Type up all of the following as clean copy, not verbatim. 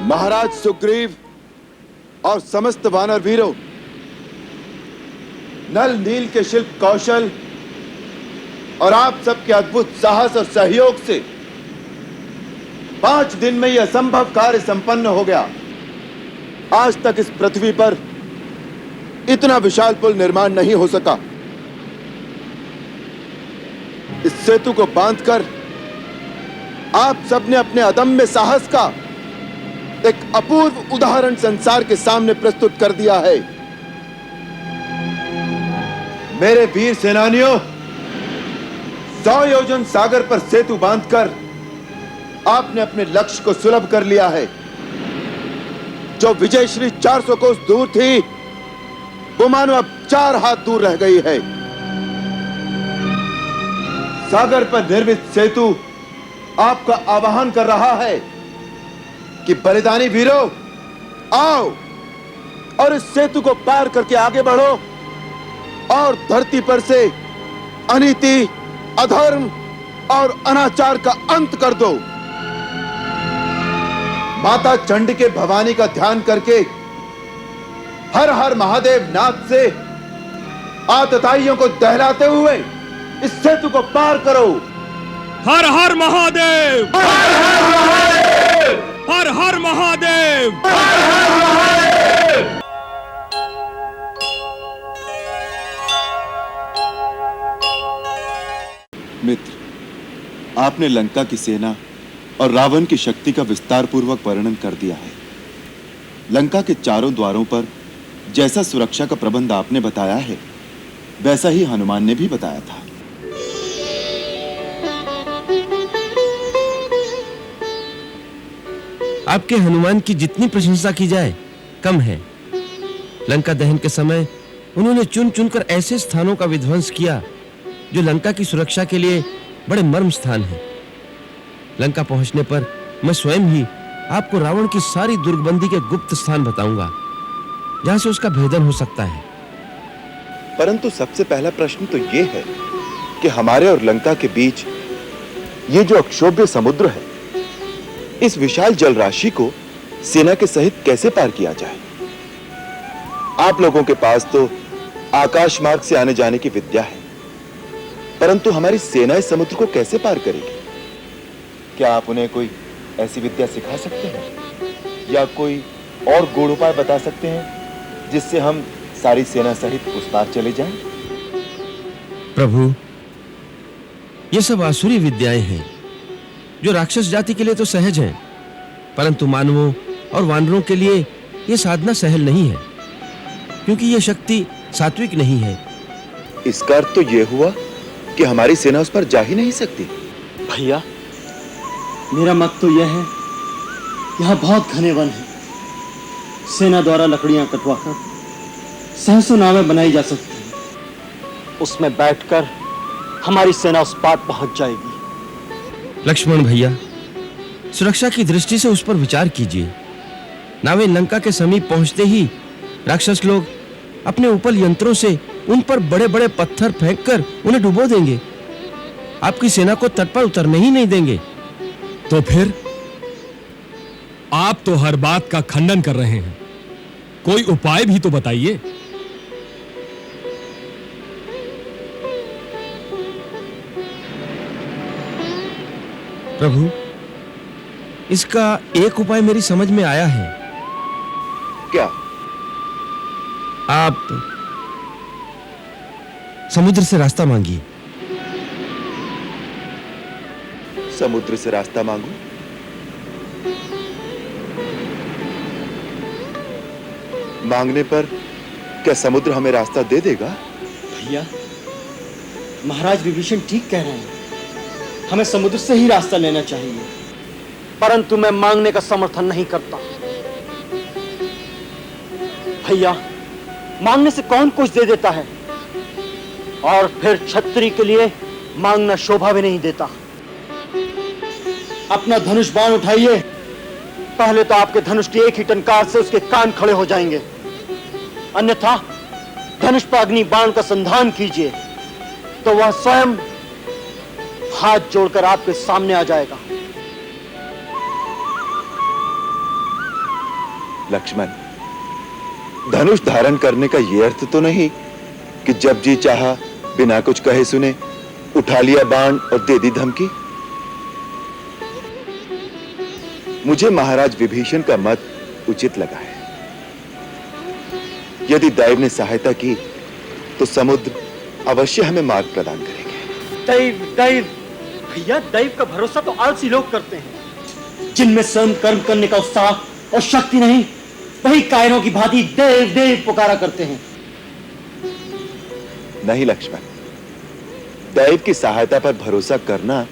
महाराज सुग्रीव और समस्त वानर वीरों, नल नील के शिल्प कौशल और आप सबके अद्भुत साहस और सहयोग से 5 दिन में यह असंभव कार्य संपन्न हो गया। आज तक इस पृथ्वी पर इतना विशाल पुल निर्माण नहीं हो सका। इस सेतु को बांधकर आप सबने अपने अदम्य साहस का एक अपूर्व उदाहरण संसार के सामने प्रस्तुत कर दिया है। मेरे वीर सेनानियों, 100 योजन सागर पर सेतु बांधकर आपने अपने लक्ष्य को सुलभ कर लिया है। जो विजयश्री 400 कोस दूर थी, वो मानो अब 4 हाथ दूर रह गई है। सागर पर निर्मित सेतु आपका आवाहन कर रहा है कि बलिदानी वीरों, आओ और इस सेतु को पार करके आगे बढ़ो और धरती पर से अनीति, अधर्म और अनाचार का अंत कर दो। माता चंडिके भवानी का ध्यान करके हर हर महादेव नाद से आतताइयों को दहलाते हुए इस सेतु को पार करो। हर हर महादेव, हर हर महादेव, हर हर महादेव, हर हर महादेव। मित्र, आपने लंका की सेना और रावण की शक्ति का विस्तार पूर्वक वर्णन कर दिया है। लंका के चारों द्वारों पर जैसा सुरक्षा का प्रबंध आपने बताया है, वैसा ही हनुमान ने भी बताया था। आपके हनुमान की जितनी प्रशंसा की जाए कम है। लंका दहन के समय उन्होंने चुन चुनकर ऐसे स्थानों का विध्वंस किया जो लंका की सुरक्षा के लिए बड़े मर्म स्थान हैं। लंका पहुंचने पर मैं स्वयं ही आपको रावण की सारी दुर्गबंदी के गुप्त स्थान बताऊंगा, जहां से उसका भेदन हो सकता है। परंतु सबसे पहला प्रश्न तो यह है कि हमारे और लंका के बीच ये जो अक्षोभ्य समुद्र है, इस विशाल जल राशि को सेना के सहित कैसे पार किया जाए? आप लोगों के पास तो आकाश मार्ग से आने जाने की विद्या है, परंतु हमारी सेना इस समुद्र को कैसे पार करेगी? क्या आप उन्हें कोई ऐसी विद्या सिखा सकते हैं या कोई और गूढ़ उपाय बता सकते हैं जिससे हम सारी सेना सहित उस पार चले जाएं? प्रभु, ये सब आसुरी विद्याएं हैं जो राक्षस जाति के लिए तो सहज हैं, परंतु मानवों और वानरों के लिए यह साधना सहल नहीं है, क्योंकि यह शक्ति सात्विक नहीं है। इसका अर्थ तो यह हुआ कि हमारी सेना उस पर जा ही नहीं सकती। भैया, मेरा मत तो यह है, यहाँ बहुत घने वन है। सेना द्वारा लकड़ियां कटवाकर सहसों नावें बनाई जा सकती हैं। उसमें बैठकर हमारी सेना उस पार पहुंच जाएगी। लक्ष्मण भैया, सुरक्षा की दृष्टि से उस पर विचार कीजिए। नावें लंका के समीप पहुंचते ही राक्षस लोग अपने उपल यंत्रों से उन पर बड़े-बड़े पत्थर फेंककर उन्हें डुबो देंगे। आपकी सेना को तट पर उतरने ही नहीं देंगे। तो फिर आप तो हर बात का खंडन कर रहे हैं, कोई उपाय भी तो बताइए। प्रभु, इसका एक उपाय मेरी समझ में आया है। क्या? आप समुद्र से रास्ता मांगिए। समुद्र से रास्ता मांगू? मांगने पर क्या समुद्र हमें रास्ता दे देगा? भैया, महाराज विभीषण ठीक कह रहे हैं। हमें समुद्र से ही रास्ता लेना चाहिए, परंतु मैं मांगने का समर्थन नहीं करता। भैया, मांगने से कौन कुछ दे देता है, और फिर क्षत्रिय के लिए मांगना शोभा भी नहीं देता। अपना धनुष बाण उठाइए। पहले तो आपके धनुष की एक ही टंकार से उसके कान खड़े हो जाएंगे, अन्यथा धनुष पर अग्नि बाण का संधान कीजिए तो वह स्वयं हाथ जोड़कर आपके सामने आ जाएगा। लक्ष्मण, धनुष धारण करने का यह अर्थ तो नहीं कि जब जी चाहा बिना कुछ कहे सुने उठा लिया बाण और दे दी धमकी। मुझे महाराज विभीषण का मत उचित लगा है। यदि दैव ने सहायता की तो समुद्र अवश्य हमें मार्ग प्रदान करेंगे। दैव दैव भैया, दैव का भरोसा तो आलसी लोग करते हैं, जिनमें स्वयं कर्म करने का उत्साह और शक्ति नहीं, वही कायरों की भांति देव देव पुकारा करते हैं। नहीं लक्ष्मण, दैव की सहायता पर भरोसा करना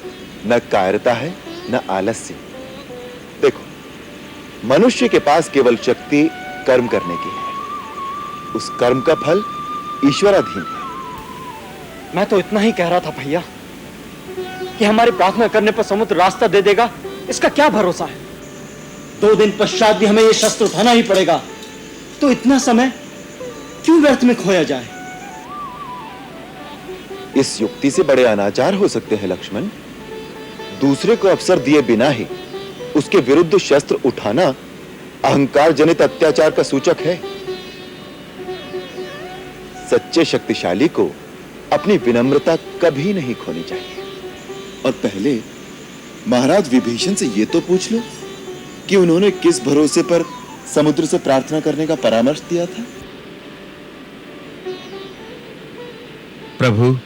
न कायरता है न आलस्य। देखो, मनुष्य के पास केवल शक्ति कर्म करने की है, उस कर्म का फल ईश्वराधीन है। मैं तो इतना ही कह रहा था भैया कि हमारी प्रार्थना करने पर समुद्र रास्ता दे देगा, इसका क्या भरोसा है। 2 दिन पश्चात भी हमें यह शस्त्र उठाना ही पड़ेगा, तो इतना समय क्यों व्यर्थ में खोया जाए। इस युक्ति से बड़े अनाचार हो सकते हैं लक्ष्मण। दूसरे को अवसर दिए बिना ही उसके विरुद्ध शस्त्र उठाना अहंकार जनित अत्याचार का सूचक है। सच्चे शक्तिशाली को अपनी विनम्रता कभी नहीं खोनी चाहिए। और पहले महाराज विभीषण से यह तो पूछ लो कि उन्होंने किस भरोसे पर समुद्र से प्रार्थना करने का परामर्श दिया था। प्रभु,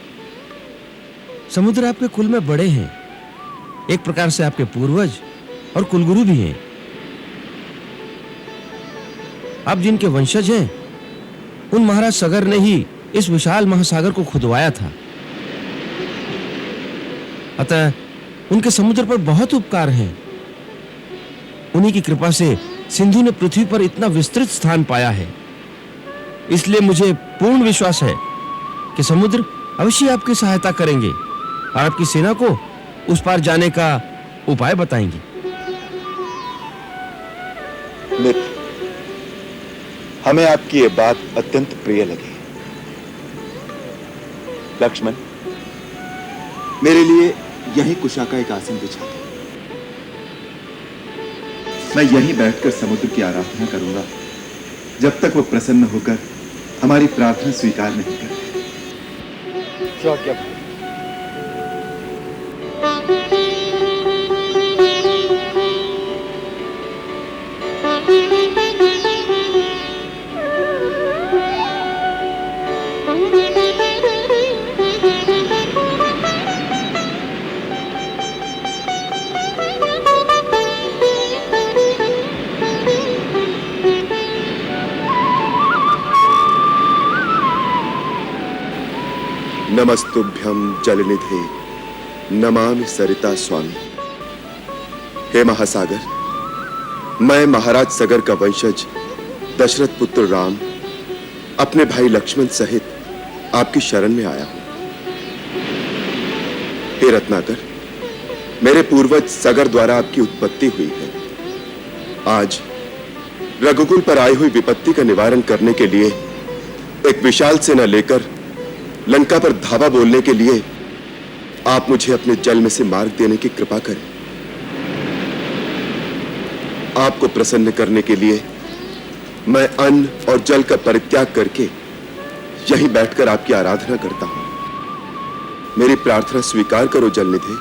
समुद्र आपके कुल में बड़े हैं, एक प्रकार से आपके पूर्वज और कुलगुरु भी हैं। आप जिनके वंशज हैं, उन महाराज सगर ने ही इस विशाल महासागर को खुदवाया था। अतः उनके समुद्र पर बहुत उपकार हैं। उन्हीं की कृपा से सिंधु ने पृथ्वी पर इतना विस्तृत स्थान पाया है। इसलिए मुझे पूर्ण विश्वास है कि समुद्र अवश्य आपकी सहायता करेंगे और आपकी सेना को उस पार जाने का उपाय बताएंगे। मित्र, हमें आपकी ये बात अत्यंत प्रिय लगी। लक्ष्मण, मेरे लिए यही कुशा का एक आसन बिछा दो। मैं यहीं बैठकर समुद्र की आराधना करूंगा जब तक वो प्रसन्न होकर हमारी प्रार्थना स्वीकार नहीं करते। क्या क्या भाई? नमस्तुभ्यं जलनिधे नमामि सरिता स्वामी। हे महासागर, मैं महाराज सगर का वंशज दशरथ पुत्र राम अपने भाई लक्ष्मण सहित आपकी शरण में आया हूं। हे रत्नाकर, मेरे पूर्वज सगर द्वारा आपकी उत्पत्ति हुई है। आज रघुकुल पर आई हुई विपत्ति का निवारण करने के लिए एक विशाल सेना लेकर लंका पर धावा बोलने के लिए आप मुझे अपने जल में से मार्ग देने की कृपा करें। आपको प्रसन्न करने के लिए मैं अन्न और जल का परित्याग करके यहीं बैठकर आपकी आराधना करता हूं। मेरी प्रार्थना स्वीकार करो जलनिधे।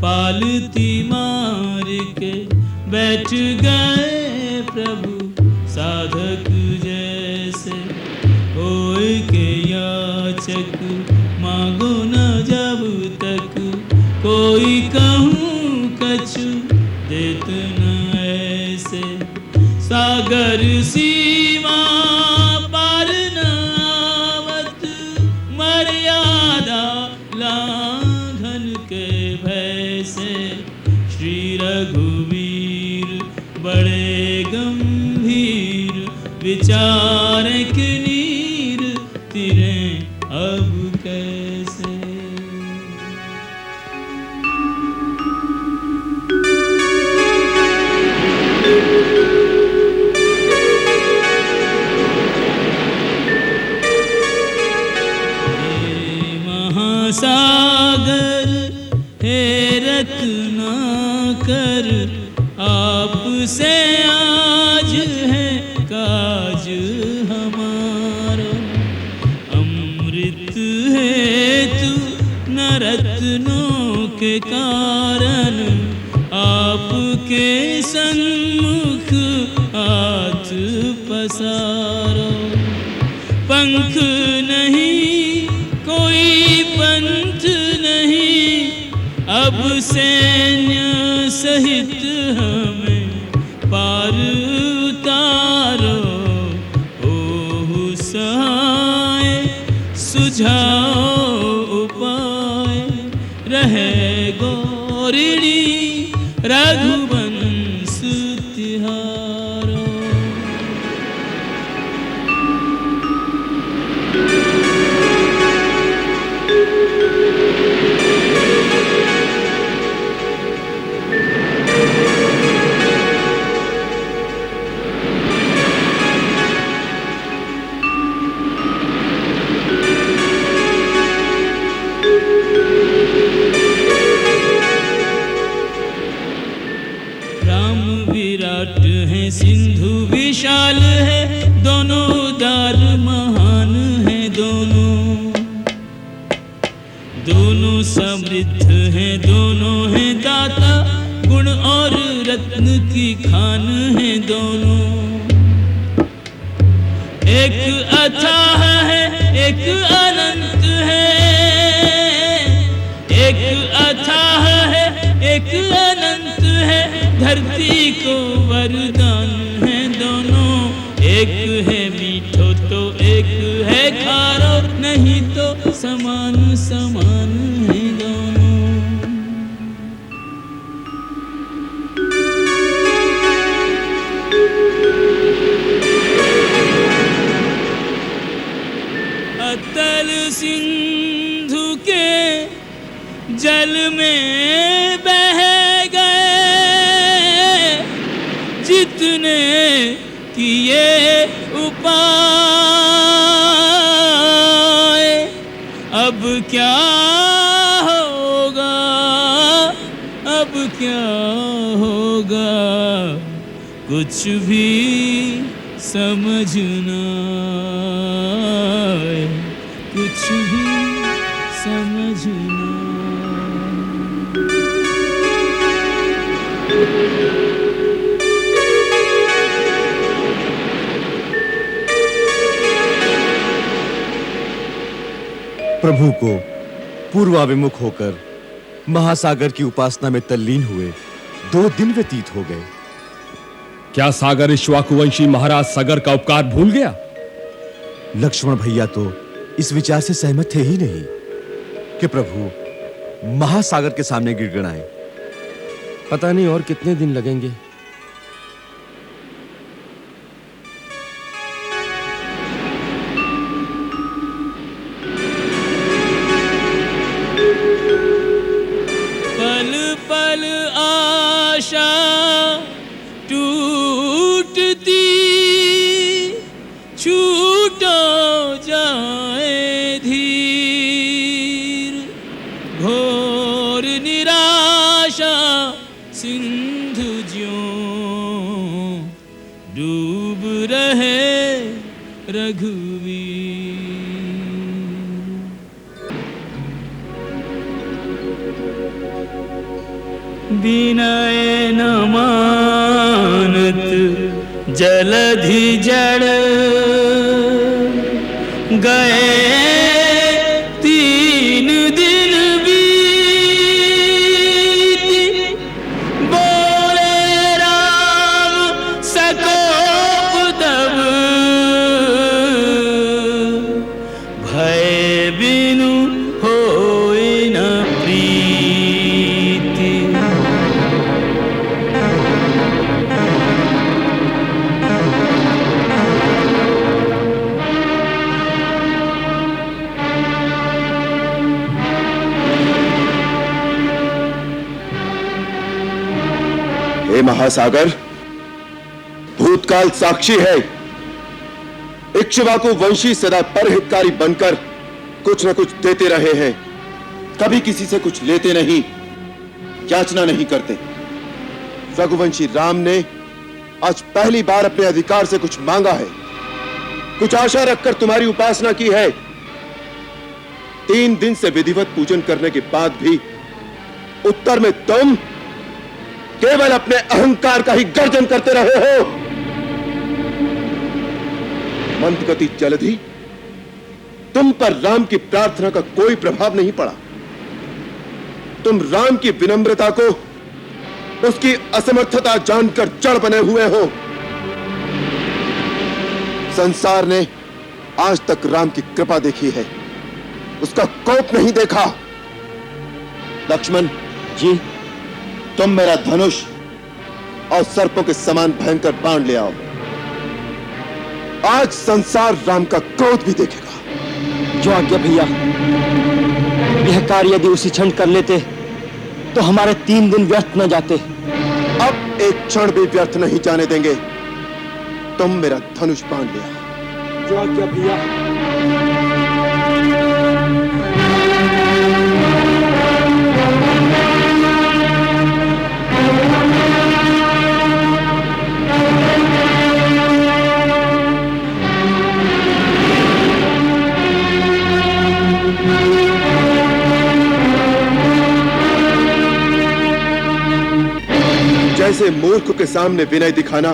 पालती मार के बैठ गए प्रभु साधक जैसे, होए के याचक मांगो न जब तक, कोई कहूँ कछु इतना ऐसे सागर सीमा पार न आवत, मर्यादा लांघन के भय से। श्री रघुवीर बड़े गंभीर, विचारक नीर तिरे अब कैसे। सागर हे रत्नाकर, आपसे आज है काज हमारा। अमृत है तू न रत्नों के कारण, आपके सन्मुख हाथ पसारो। पंख नहीं कोई पंथ नहीं, अब सैन्य सहित हमें पार उतारो। ओहु सहाय सुझाओ उपाय, रहे गौरिणी रघुवंश तिहारो। विराट है सिंधु विशाल है, दोनों उदार महान है दोनों। दोनों समृद्ध हैं दोनों हैं दाता, गुण और रत्न की खान है दोनों। एक अथाह है एक अनंत है, एक अथाह है एक अनंत है, धरती को वरदान है दोनों। एक है मीठो तो एक है खारो, नहीं तो समान समान है दोनों। अतल सिंधु के जल में बह जितने किए उपाय, अब क्या होगा अब क्या होगा, कुछ भी समझ ना आए, कुछ भी समझ ना। प्रभु को पूर्वाभिमुख होकर महासागर की उपासना में तल्लीन हुए 2 दिन व्यतीत हो गए। क्या सागर इक्ष्वाकुवंशी महाराज सगर का उपकार भूल गया? लक्ष्मण भैया तो इस विचार से सहमत थे ही नहीं कि प्रभु महासागर के सामने गिड़गिड़ाएं। पता नहीं और कितने दिन लगेंगे। पल पल आशा टूटती, छूटो जाए धीर। घोर निराशा सिंधु ज्यों डूब रहे रघुवीर। विनय न मानत जलधि जड़, गए 3 दिन बीत। बोले हे महासागर, भूतकाल साक्षी है। इक्ष्वाकु वंशी सदा परहितकारी बनकर कुछ न कुछ देते रहे हैं, कभी किसी से कुछ लेते नहीं, याचना नहीं करते। रघुवंशी राम ने आज पहली बार अपने अधिकार से कुछ मांगा है, कुछ आशा रखकर तुम्हारी उपासना की है। 3 दिन से विधिवत पूजन करने के बाद भी उत्तर में तुम केवल अपने अहंकार का ही गर्जन करते रहे हो। मंदगति जलधि, तुम पर राम की प्रार्थना का कोई प्रभाव नहीं पड़ा। तुम राम की विनम्रता को उसकी असमर्थता जानकर जड़ बने हुए हो। संसार ने आज तक राम की कृपा देखी है, उसका कोप नहीं देखा। लक्ष्मण जी, तुम मेरा धनुष और सर्पों के समान भयंकर बाण ले आओ। आज संसार राम का क्रोध भी देखेगा। जो आज्ञा भैया। यह कार्य यदि उसी क्षण कर लेते तो हमारे 3 दिन व्यर्थ न जाते। अब एक क्षण भी व्यर्थ नहीं जाने देंगे। तुम मेरा धनुष बाण ले आओ। जो आज्ञा भैया। जैसे मूर्ख के सामने विनय दिखाना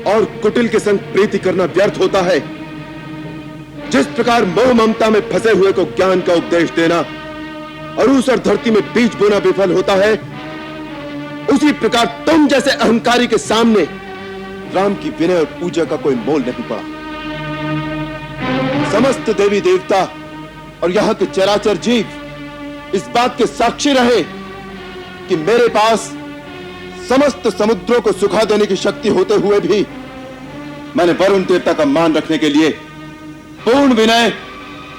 और कुटिल के संग प्रीति करना व्यर्थ होता है, जिस प्रकार मोह ममता में फंसे हुए को ज्ञान का उपदेश देना और उस और धरती में बीज बोना विफल होता है, उसी प्रकार तुम जैसे अहंकारी के सामने राम की विनय और पूजा का कोई मोल नहीं पड़ा। समस्त देवी देवता और यहां के चराचर जीव इस बात के साक्षी रहे कि मेरे पास समस्त समुद्रों को सुखा देने की शक्ति होते हुए भी मैंने वरुण देवता का मान रखने के लिए पूर्ण विनय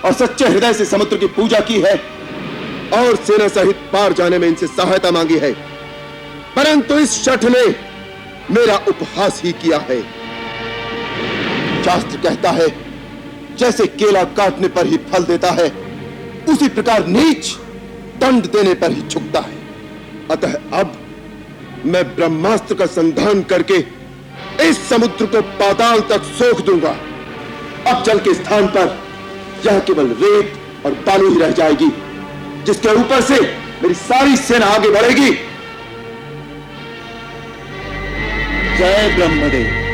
और सच्चे हृदय से समुद्र की पूजा की है और सेना सहित पार जाने में इनसे सहायता मांगी है। परंतु इस शठ ने मेरा उपहास ही किया है। शास्त्र कहता है, जैसे केला काटने पर ही फल देता है, उसी प्रकार नीच दंड देने पर ही झुकता है। अतः अब मैं ब्रह्मास्त्र का संधान करके इस समुद्र को पाताल तक सोख दूंगा। अब जल के स्थान पर यह केवल रेत और बालू ही रह जाएगी, जिसके ऊपर से मेरी सारी सेना आगे बढ़ेगी। जय ब्रह्मदेव।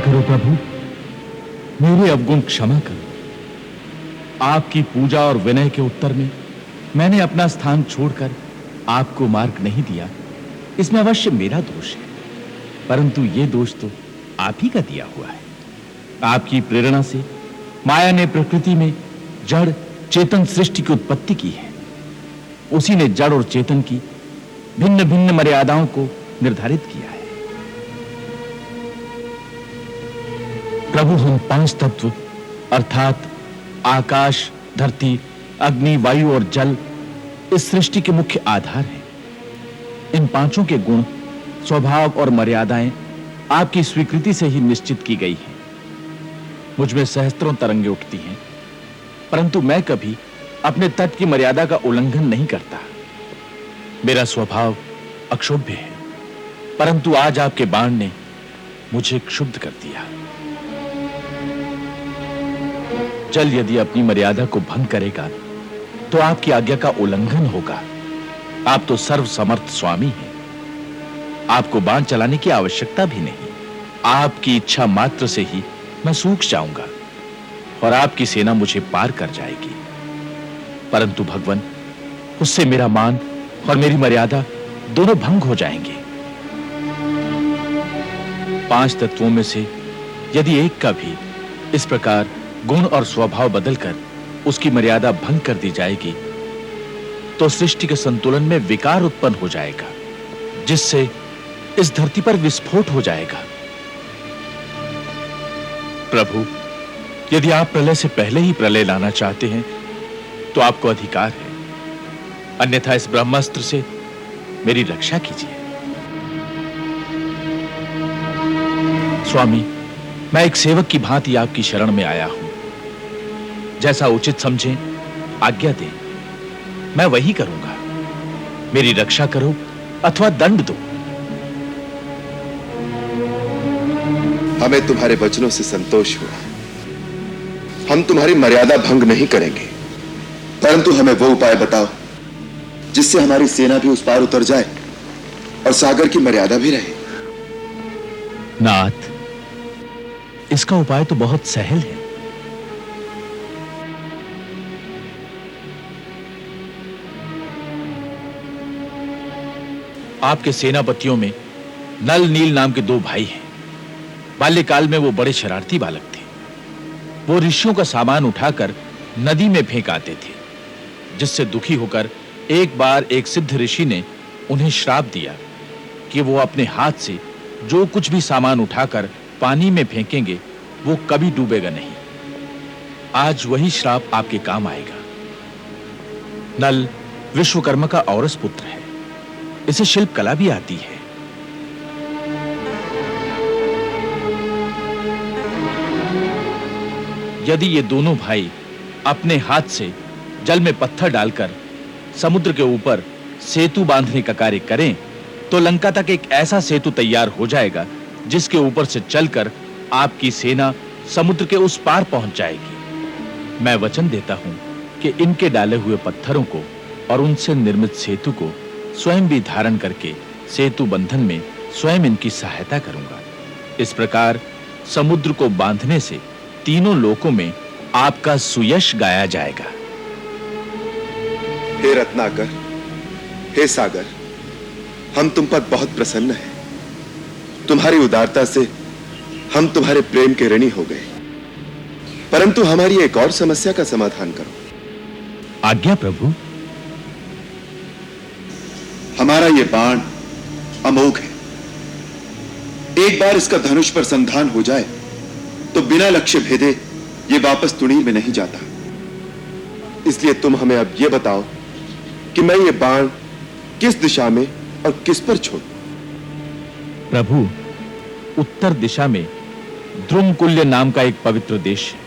करो प्रभु, मेरे अवगुण क्षमा करो। आपकी पूजा और विनय के उत्तर में मैंने अपना स्थान छोड़कर आपको मार्ग नहीं दिया, इसमें अवश्य मेरा दोष है, परंतु यह दोष तो आप ही का दिया हुआ है। आपकी प्रेरणा से माया ने प्रकृति में जड़ चेतन सृष्टि की उत्पत्ति की है। उसी ने जड़ और चेतन की भिन्न भिन्न मर्यादाओं को निर्धारित किया है। प्रभु, हम 5 तत्व अर्थात आकाश, धरती, अग्नि, वायु और जल इस सृष्टि के मुख्य आधार हैं। इन 5 के गुण, स्वभाव और मर्यादाएं आपकी स्वीकृति से ही निश्चित की गई हैं। मुझ में सहस्त्रों तरंगे उठती हैं, परंतु मैं कभी अपने तट की मर्यादा का उल्लंघन नहीं करता। मेरा स्वभाव अक्षोभ्य है, परंतु आज आपके बाण ने मुझे क्षुब्ध कर दिया। जल यदि अपनी मर्यादा को भंग करेगा तो आपकी आज्ञा का उल्लंघन होगा। आप तो सर्वसमर्थ स्वामी हैं, आपको बाण चलाने की आवश्यकता भी नहीं। आपकी इच्छा मात्र से ही मैं सूख जाऊंगा और आपकी सेना मुझे पार कर जाएगी। परंतु भगवान, उससे मेरा मान और मेरी मर्यादा दोनों भंग हो जाएंगे। 5 तत्वों में से यदि एक का भी इस प्रकार गुण और स्वभाव बदलकर उसकी मर्यादा भंग कर दी जाएगी तो सृष्टि के संतुलन में विकार उत्पन्न हो जाएगा, जिससे इस धरती पर विस्फोट हो जाएगा। प्रभु, यदि आप प्रलय से पहले ही प्रलय लाना चाहते हैं तो आपको अधिकार है, अन्यथा इस ब्रह्मास्त्र से मेरी रक्षा कीजिए। स्वामी, मैं एक सेवक की भांति आपकी शरण में आया हूं। जैसा उचित समझें आज्ञा दें, मैं वही करूंगा। मेरी रक्षा करो अथवा दंड दो। हमें तुम्हारे वचनों से संतोष हुआ। हम तुम्हारी मर्यादा भंग नहीं करेंगे, परंतु हमें वो उपाय बताओ जिससे हमारी सेना भी उस पार उतर जाए और सागर की मर्यादा भी रहे। नाथ, इसका उपाय तो बहुत सहल है। आपके सेनापतियों में नल नील नाम के 2 भाई हैं। बाल्यकाल में वो बड़े शरारती बालक थे। वो ऋषियों का सामान उठाकर नदी में फेंक आते थे, जिससे दुखी होकर एक बार एक सिद्ध ऋषि ने उन्हें श्राप दिया कि वो अपने हाथ से जो कुछ भी सामान उठाकर पानी में फेंकेंगे वो कभी डूबेगा नहीं। आज वही श्राप आपके काम आएगा। नल विश्वकर्मा का औरस पुत्र है, इसे शिल्प कला भी आती है। यदि ये दोनों भाई अपने हाथ से जल में पत्थर डालकर समुद्र के ऊपर सेतु बांधने का कार्य करें तो लंका तक एक ऐसा सेतु तैयार हो जाएगा जिसके ऊपर से चलकर आपकी सेना समुद्र के उस पार पहुंच जाएगी। मैं वचन देता हूं कि इनके डाले हुए पत्थरों को और उनसे निर्मित सेतु को स्वयं भी धारण करके सेतु बंधन में स्वयं इनकी सहायता करूंगा। इस प्रकार समुद्र को बांधने से तीनों लोकों में आपका सुयश गाया जाएगा। हे रत्नाकर, हे सागर, हम तुम पर बहुत प्रसन्न हैं। तुम्हारी उदारता से हम तुम्हारे प्रेम के ऋणी हो गए, परंतु हमारी एक और समस्या का समाधान करो। आज्ञा प्रभु। हमारा ये बाण अमोघ है। एक बार इसका धनुष पर संधान हो जाए तो बिना लक्ष्य भेदे ये वापस तुणीर में नहीं जाता। इसलिए तुम हमें अब ये बताओ कि मैं ये बाण किस दिशा में और किस पर छोड़ूं? प्रभु, उत्तर दिशा में ध्रुमकुल्य नाम का एक पवित्र देश है।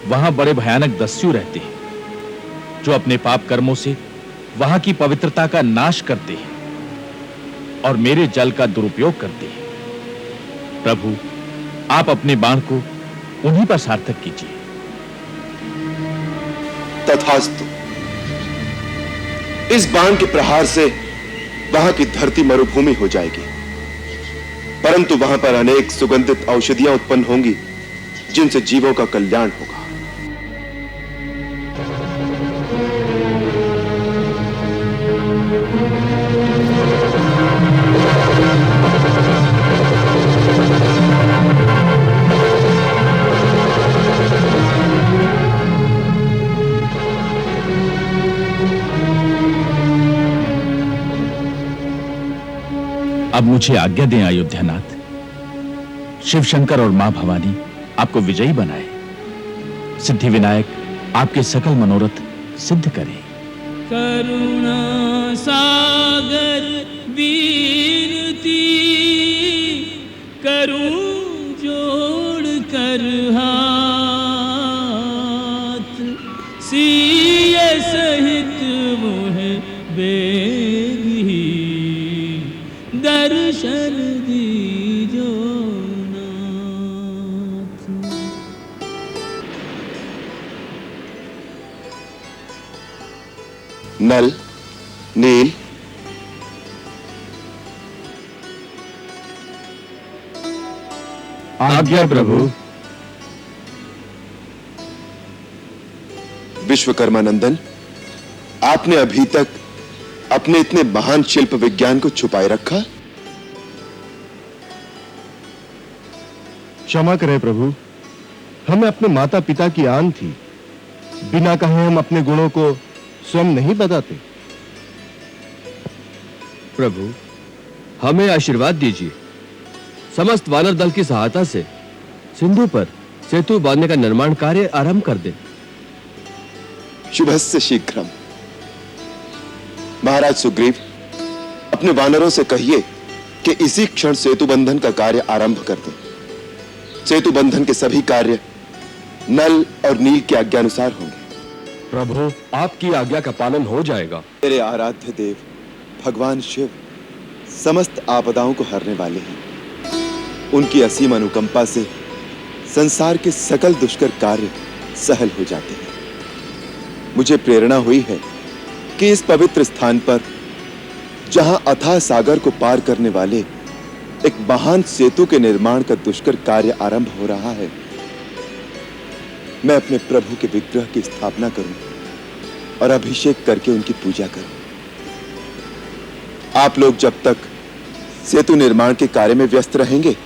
वहां बड़े भयानक दस्यु रहते हैं जो अपने पाप कर्मों से वहां की पवित्रता का नाश करते हैं और मेरे जल का दुरुपयोग करते हैं। प्रभु, आप अपने बाण को उन्हीं पर सार्थक कीजिए। तथास्तु। इस बाण के प्रहार से वहां की धरती मरुभूमि हो जाएगी परंतु वहां पर अनेक सुगंधित औषधियां उत्पन्न होंगी जिनसे जीवों का कल्याण होगा। अब मुझे आज्ञा दें अयोध्यानाथ, शिव शंकर और मां भवानी आपको विजयी बनाए, सिद्धि विनायक आपके सकल मनोरथ सिद्ध करें। करुणा सागर वीरती करूं जोड़ कर हाथ, सिए सहित मुह बेगी दर्शन दीजो नाथ। नल, नील, आज्ञा प्रभु। विश्वकर्मा नंदन, आपने अभी तक अपने इतने महान शिल्प विज्ञान को छुपाए रखा? क्षमा करें प्रभु, हमें अपने माता पिता की आन थी। बिना कहे हम अपने गुणों को स्वयं नहीं बताते। प्रभु, हमें आशीर्वाद दीजिए। समस्त वानर दल की सहायता से सिंधु पर सेतु बांधने का निर्माण कार्य आरंभ कर दें। शुभस्य शीघ्रम। महाराज सुग्रीव, अपने वानरों से कहिए कि इसी क्षण सेतु बंधन का कार्य आरंभ कर दें। सेतु बंधन के सभी कार्य नल और नील की आज्ञा अनुसार होंगे। प्रभु, आपकी आज्ञा का पालन हो जाएगा। मेरे आराध्य देव भगवान शिव समस्त आपदाओं को हरने वाले हैं। उनकी असीम अनुकंपा से संसार के सकल दुष्कर कार्य सहल हो जाते हैं। मुझे प्रेरणा हुई है कि इस पवित्र स्थान पर जहां अथाह सागर को पार करने वाले एक महान सेतु के निर्माण का दुष्कर कार्य आरंभ हो रहा है, मैं अपने प्रभु के विग्रह की स्थापना करूं और अभिषेक करके उनकी पूजा करूं। आप लोग जब तक सेतु निर्माण के कार्य में व्यस्त रहेंगे,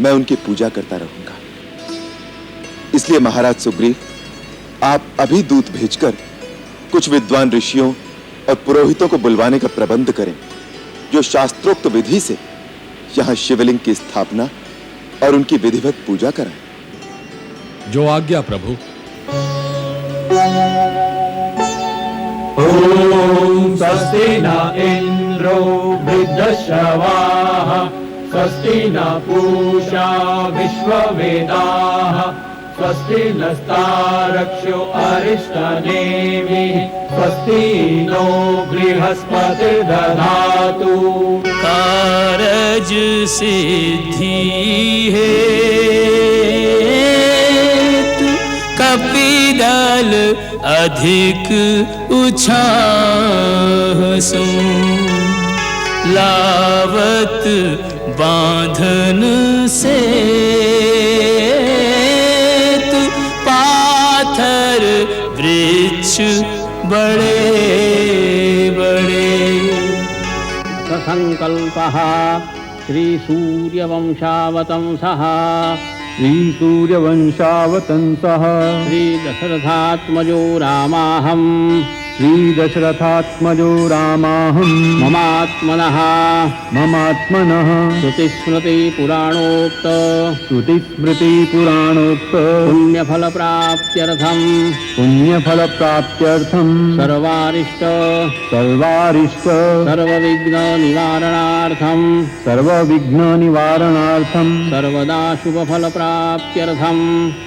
मैं उनकी पूजा करता रहूंगा। इसलिए महाराज सुग्रीव, आप अभी दूत भेजकर कुछ विद्वान ऋषियों और पुरोहितों को बुलवाने का प्रबंध करें, जो शास्त्रोक्त विधि से यहां शिवलिंग की स्थापना और उनकी विधिवत पूजा कराएं। जो आज्ञा प्रभु। ओम स्वस्ति न इंद्रो वृद्धश्रवाः स्वस्ति न पूषा विश्ववेदाः स्वस्ति नस्तारक्षो अरिष्टनेमिः स्वस्ति नो बृहस्पतिर्दधातु। कारज सिद्धि हेतु कपिदल अधिक उत्साह सो लावत बांधन से पाथर वृक्ष बड़े बड़े। संकल्पः श्री सूर्यवंशावतंसः श्री दशरथात्मजो रामाहम् ममात्मनः श्रुतिस्मृतिपुराणोक्त पुण्यफलप्राप्त्यर्थम् सर्वारिष्ट सर्वविघ्ननिवारणार्थम्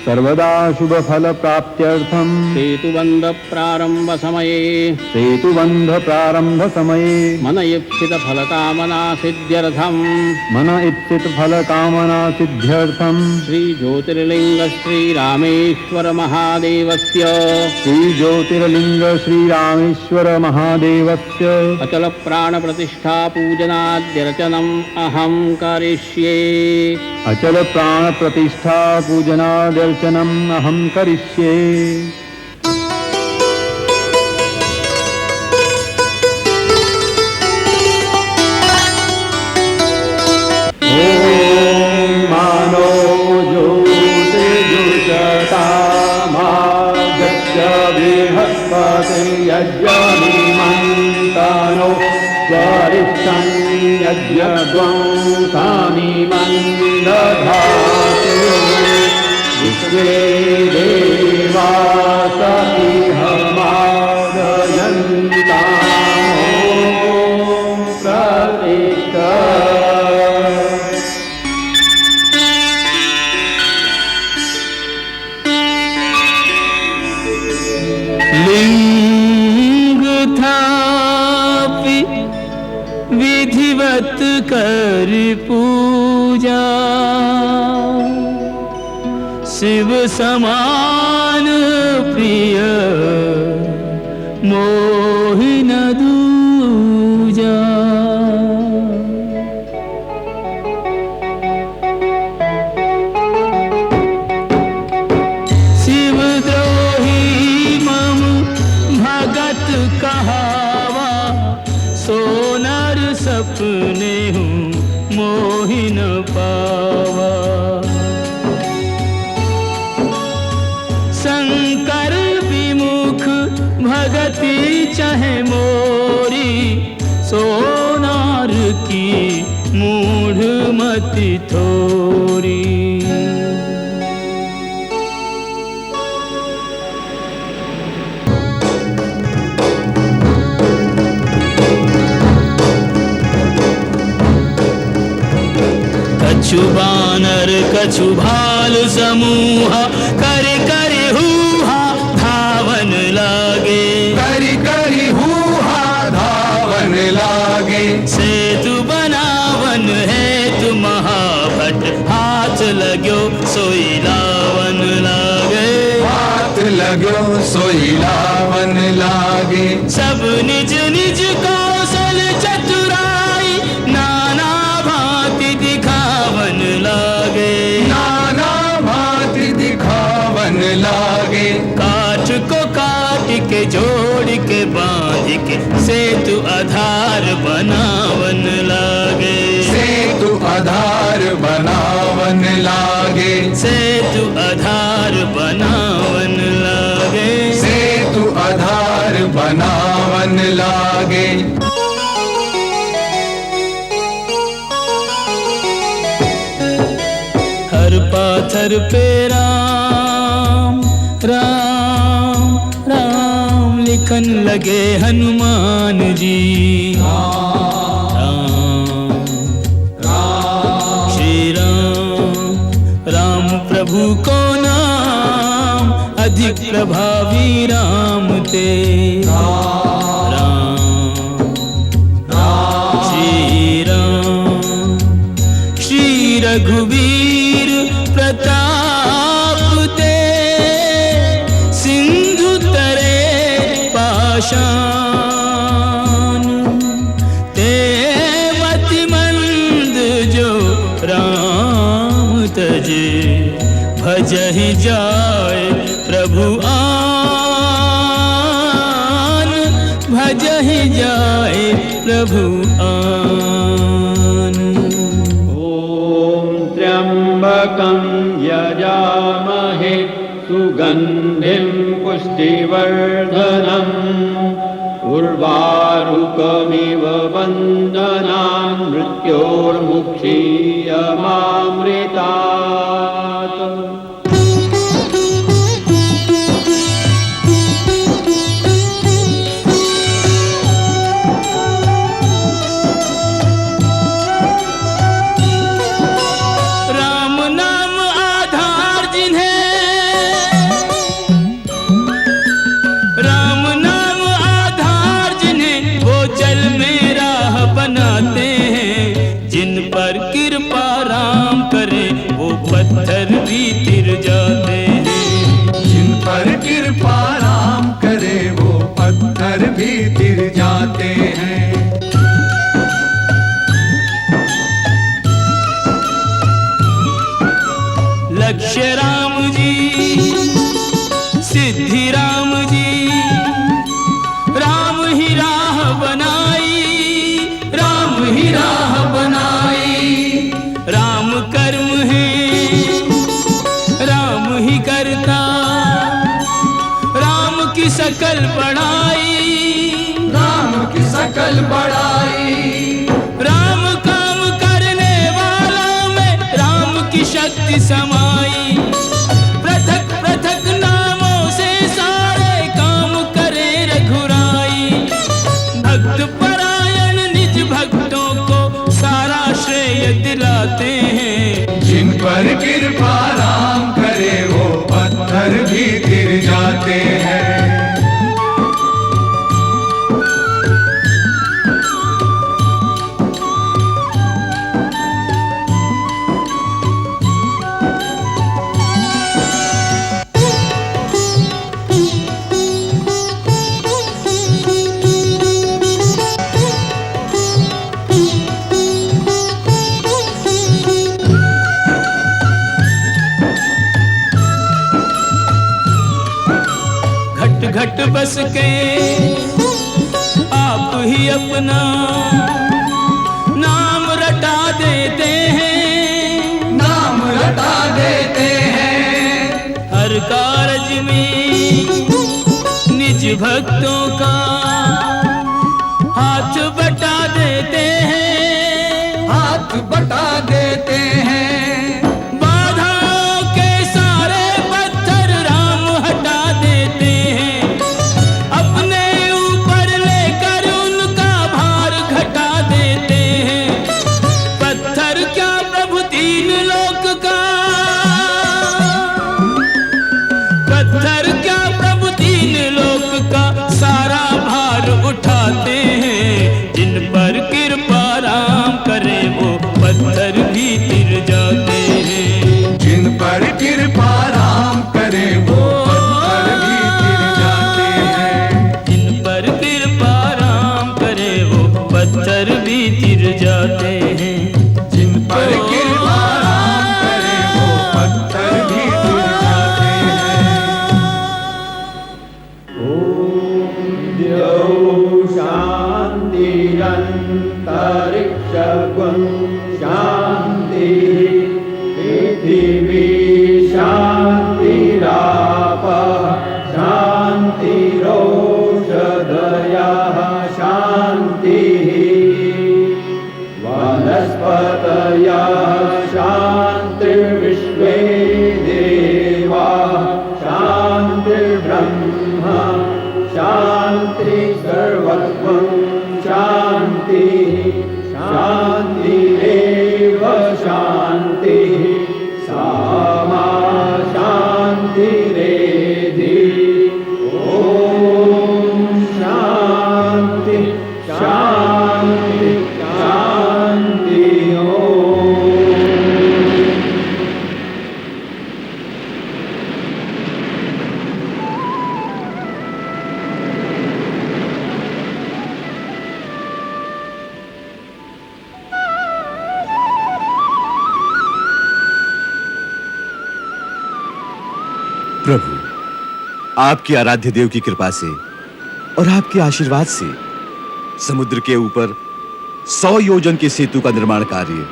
सर्वदा शुभफलप्राप्त्यर्थम् सेतुबन्ध प्रारंभ समये सेतुबंध प्रारंभ समये मन इप्सित फल कामना सिद्ध्यर्थम श्री ज्योतिर्लिंग श्री रामेश्वर महादेवस्य अचल प्राण प्रतिष्ठा पूजनाद्यर्चनम् अहं करिष्ये मानो ज्योतिर्जुषतामागच्छ बृहस्पति यज्ञमिमन्तानो स्वरिष्ठं यज्ञध्वंसामिमन्दधातु विश्वे देवास इह मादयन्तामो प्रतिष्ठा विधिवत कर पूजा शिव समान प्रिय मोहिन दूजा शिवद्रोही मम भगत कहावा सोनर सपने हूँ मोहिन पावा शंकर विमुख भगति चाहे मोरी सोनार की मूढ़ मति थोरी कछु बानर कछु भालु समूह कर कर हुहा धावन लागे सेतु बनावन है तु महाभट हाथ लगो सोई लावन लागे सब निज निज कौशल चतुराई नाना भांति दिखावन लागे काठ को काट के जोड़ के बांध के सेतु आधार बनावन लागे सेतु आधार बनावन लागे हर पाथर पे राम राम राम लिखन लगे हनुमान जी श्री राम प्रभु को नाम अधिक प्रभावी राम ते श्री रघुवीर प्रताप ते सिंधु तरे पाषाण ते मतिमंद जो राम तजे भजहि जाय प्रभु आन भजहि जाय प्रभु आन त्र्यंबकं यजामहे सुगंधिं पुष्टिवर्धनम् उर्वारुकमिव बन्धनान् मृत्योर्मुक्षीयमामृतात् राम नाम पत्थर भी तिर जाते हैं। जिन पर कृपा राम करे वो पत्थर भी तिर जाते हैं। लक्ष्य राम जी, सिद्धि राम जी, राम ही राह बनाई, राम ही राह बनाई। राम कर्म है, राम ही करता, राम की सकल बड़ाई, राम की सकल बड़ाई। राम काम करने वाला में राम की शक्ति समाई। पृथक पृथक नामों से सारे काम करे रघुराई। भक्त परायण निज भक्तों को सारा श्रेय दिलाते हैं। जिन पर कृपा राम करे वो पत्थर भी तिर जाते हैं। घट घट बस के आप ही अपना नाम रटा देते हैं, नाम रटा देते हैं। हर कारज में निज भक्तों का हाथ बटा देते हैं, हाथ बटा देते हैं। बाधाओं के सारे पत्थर राम हटा देते हैं। अपने ऊपर लेकर उनका भार घटा देते हैं। पत्थर क्या प्रभु तीन लोक का, पत्थर क्या प्रभु तीन लोक का सारा भार उठाते हैं। जिन पर कृपा राम करे वो पत्थर भी तिर जाते हैं। जिन पर कृपा राम करे वो पत्थर भी तिर जाते हैं। जिन पर कृपा राम करे वो पत्थर भी तिर जाते हैं। जिन पर कृपा राम करे वो पत्थर भी तिर जाते हैं। ॐ द्यौ शान्तिरन्तरिक्षगुं शान्तिः पृथिवी शान्तिरापः शान्तिरोषधयः शान्तिः वनस्पतयः शान्तिर्विश्वे देवाः शान्तिर्ब्रह्म शान्ति सर्वत्वं शान्तिः शान्तिरेव शान्तिः सामा शान्तिरेधि। ॐ शान्ति शान्ति शान्ति ॐ। प्रभु, आपकी आराध्य देव की कृपा से और आपके आशीर्वाद से समुद्र के ऊपर 100 योजन के सेतु का निर्माण कार्य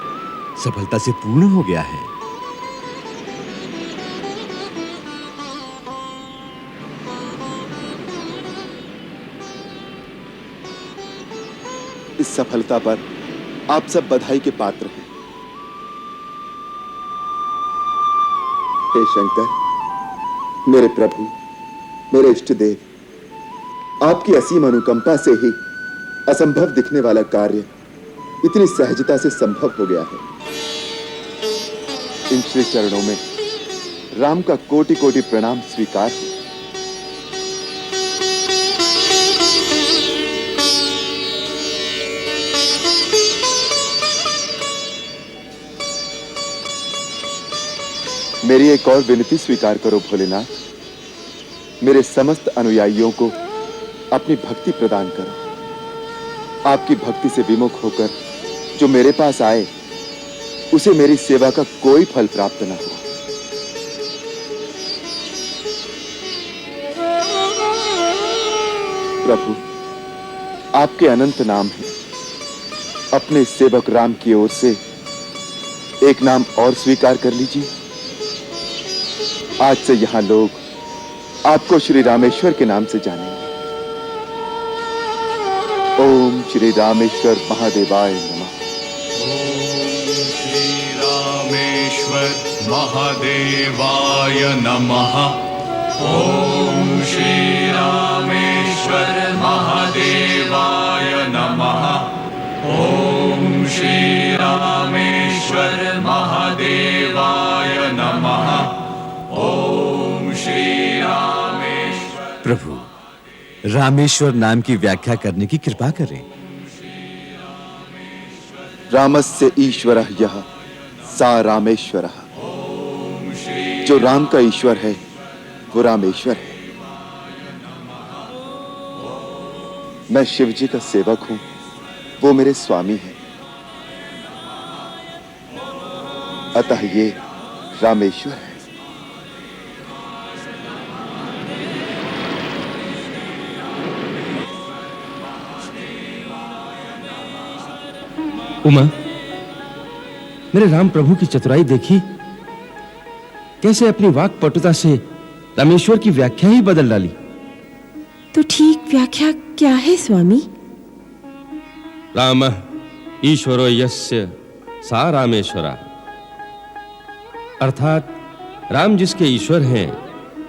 सफलता से पूर्ण हो गया है। इस सफलता पर आप सब बधाई के पात्र हैं। हे शंकर, मेरे प्रभु, मेरे इष्ट देव, आपकी असीम अनुकंपा से ही असंभव दिखने वाला कार्य इतनी सहजता से संभव हो गया है। इन श्री चरणों में राम का कोटि कोटि प्रणाम स्वीकार हो। मेरी एक और विनती स्वीकार करो भोलेनाथ। मेरे समस्त अनुयायियों को अपनी भक्ति प्रदान करो। आपकी भक्ति से विमुख होकर जो मेरे पास आए, उसे मेरी सेवा का कोई फल प्राप्त न हो। प्रभु, आपके अनंत नाम हैं। अपने सेवक राम की ओर से एक नाम और स्वीकार कर लीजिए। आज से यहां लोग आपको श्री रामेश्वर के नाम से जानेंगे। ओम श्री रामेश्वर महादेवाय नमः। रामेश्वर महादेवाय नमः। ओम श्री रामेश्वर महादेवाय नमः। ओम श्री रामेश्वर महादेवाय नमः। ओम श्री रामेश्वर। प्रभु, रामेश्वर नाम की व्याख्या करने की कृपा करें। रामस्य ईश्वरः यः सा रामेश्वरः। जो राम का ईश्वर है वो रामेश्वर है। मैं शिव जी का सेवक हूं, वो मेरे स्वामी हैं। अतः ये रामेश्वर है। उमा, मेरे राम प्रभु की चतुराई देखी, कैसे अपनी वाक पटुता से रामेश्वर की व्याख्या ही बदल डाली। तो ठीक व्याख्या क्या है स्वामी? राम ईश्वरो यस्य सा रामेश्वरा। अर्थात राम जिसके ईश्वर हैं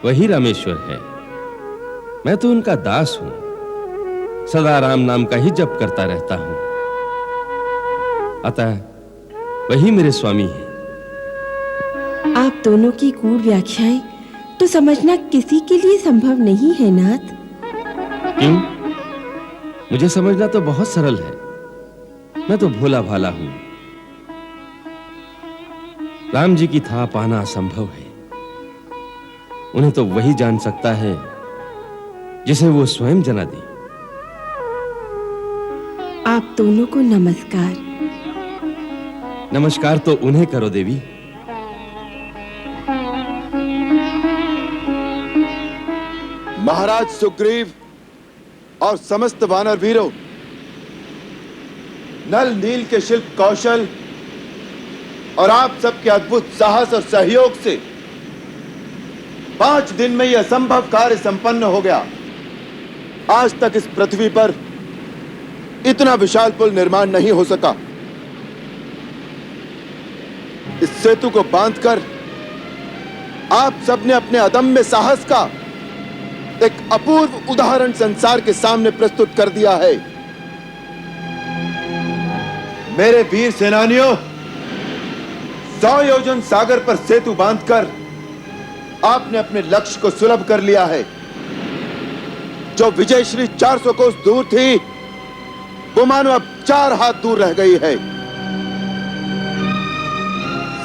वही रामेश्वर है। मैं तो उनका दास हूं, सदा राम नाम का ही जप करता रहता हूं। अतः वही मेरे स्वामी हैं। आप दोनों की गूढ़ व्याख्याएं तो समझना किसी के लिए संभव नहीं है नाथ। क्यों? मुझे समझना तो बहुत सरल है। मैं तो भोला भाला हूं। राम जी की था पाना असंभव है। उन्हें तो वही जान सकता है जिसे वो स्वयं जना दे। आप दोनों को नमस्कार। नमस्कार तो उन्हें करो देवी। महाराज सुग्रीव और समस्त वानर वीरों, नल नील के शिल्प कौशल और आप सबके अद्भुत साहस और सहयोग से 5 दिन में यह असंभव कार्य संपन्न हो गया। आज तक इस पृथ्वी पर इतना विशाल पुल निर्माण नहीं हो सका। इस सेतु को बांधकर आप सबने अपने अदम्य साहस का एक अपूर्व उदाहरण संसार के सामने प्रस्तुत कर दिया है। मेरे वीर सेनानियों, 100 योजन सागर पर सेतु बांधकर आपने अपने लक्ष्य को सुलभ कर लिया है। जो विजयश्री 400 कोस दूर थी, वो मानो अब 4 हाथ दूर रह गई है।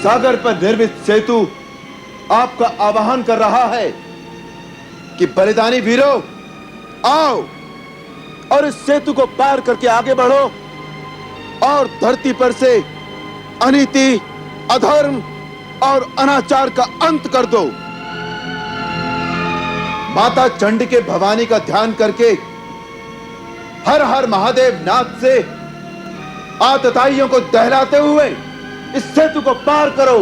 सागर पर निर्मित सेतु आपका आवाहन कर रहा है कि बलिदानी वीरों, आओ और इस सेतु को पार करके आगे बढ़ो और धरती पर से अनीति, अधर्म और अनाचार का अंत कर दो। माता चंडिके भवानी का ध्यान करके हर हर महादेव नाथ से आतताइयों को दहलाते हुए इस सेतु को पार करो।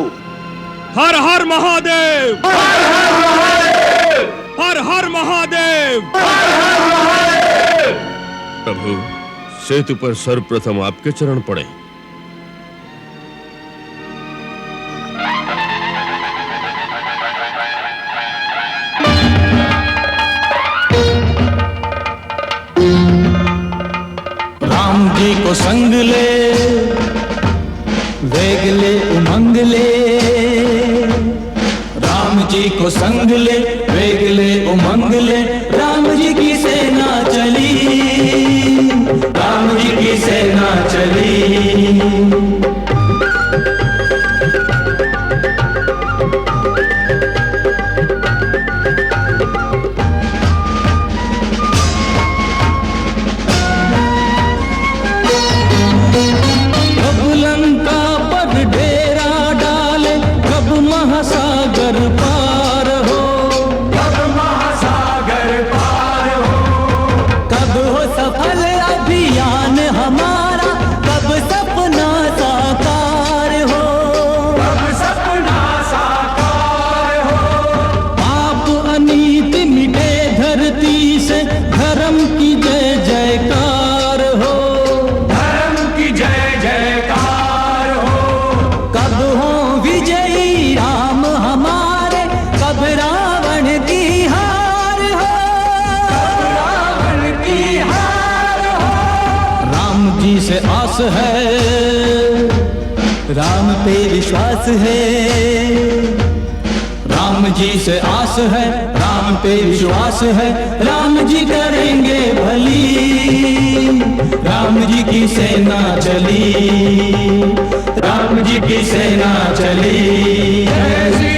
हर हर महादेव, हर हर महादेव, हर हर महादेव। प्रभु, सेतु पर सर्वप्रथम आपके चरण पड़े। राम जी को संग ले, वेग ले, उमंग ले। राम जी को संग ले, वेग ले, उमंग ले। राम जी की सेना चली, राम जी की सेना चली। से आस है, राम पे विश्वास है। राम जी से आस है, राम पे विश्वास है, राम जी करेंगे भली। राम जी की सेना चली, राम जी की सेना चली।